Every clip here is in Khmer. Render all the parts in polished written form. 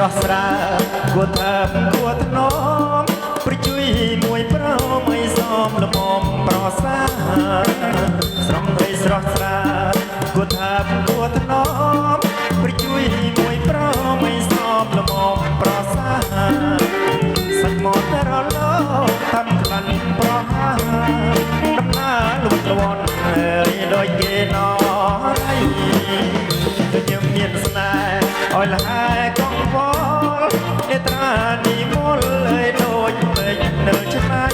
ស់ស្រាគួរថាគួរថ្នមប្រជួយមួយប្រមិនសមល្មមប្រសាស្រស់រីស្រស់ស្រាគួរថាគួរថ្នមប្រជួយមួយប្រមិនសមល្មមប្រសាសាច់មកតែរលោតាមក្លាន់ប្រហាដំណើរលួចលន់ដោយគេណរៃខ្ញុំមានស្នេហ៍ឲ្យលហើកងវល់នេត្រានិមលដូចពេជ្រនៅឆ្នៃ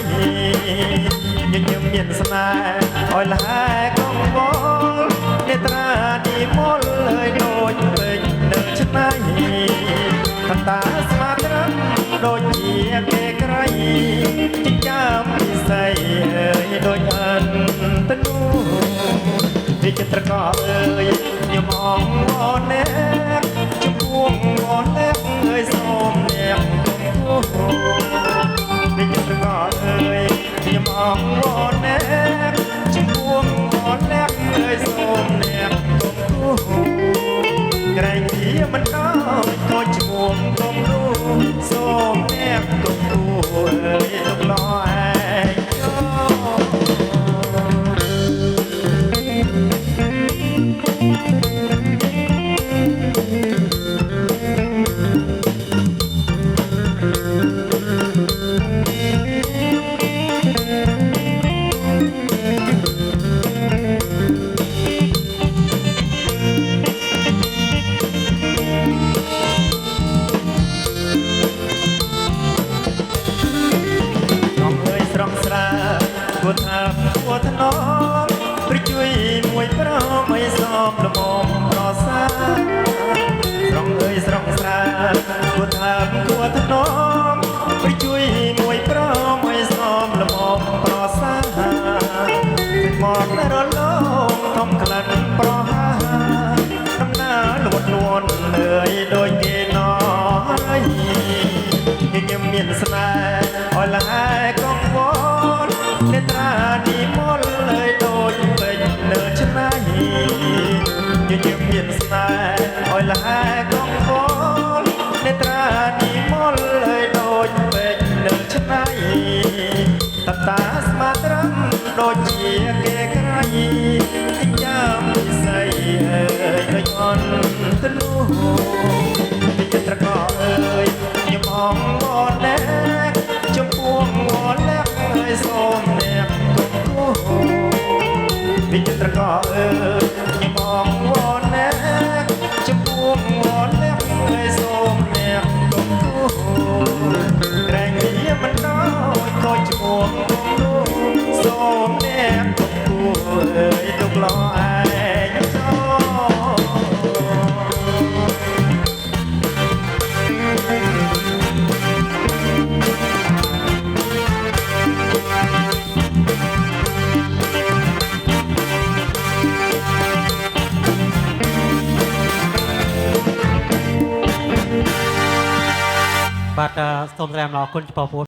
ខ្ញុំមានស្នេហ៍ឲ្យលហើកងវល់នេត្រានិមលដូចពេជ្រនៅឆ្នៃកតាស្មាត្រឹមដូចជាគេក្រៃចិញ្ចាមពិស័យដូចអិនតនូវិចិត្រកោអើយខ្ញុំអងវនអ្នកជំនួងវនអ្នកសូមអ្នកគុំគូវិចិត្រកោអើយខ្ញុំអងវនអ្នកជំនួងវនអ្នកសូមអ្នកគុំគូក្រែងជាមិនដល់ក៏ឈ្មោះគុំរូសូមអ្នកគុំគូអើយទុកឡោឯគួរថាគួរថ្នមប្រជួយមួយប្រមិនសមល្មមប្រសាស្រងអើយស្រងស្រាគួរថាគួរថ្នមប្រជួយមួយប្រមិនសមល្មមប្រសាមករលោងធំក្លិនប្រហាដំណើរលួតលន់ដូចគេណរៃខ្ញុំមានស្នេហ៍ឲ្យលហើកងវល់នេត្រានិមលដូចពេជ្រនៅឆ្នៃខ្ញុំមានស្នេហ៍ឲ្យលហើកងវល់នេត្រានិមលដូចពេជ្រនៅឆ្នៃតតាស្មាត្រឹមដូចជាគេក្រៃចិញ្ចាមពិស័យដូចអនទនូវិចិត្រកោអើយខ្ញុំអងវនអ្នកចំពោះវនអ្នកសូមអ្នកគុំគូវិចិត្រកោអើយខ្ញុំអងវនអ្នកចំពោះវនអ្នកសូមអ្នកគុំគូក្រែងវាមិនដល់ក៏ឈ្មោះគុំនូសូមអ្នកគុំគូអើយទុកឡោឯងបាទសូមសម្រាប់អរគុណចំពោះ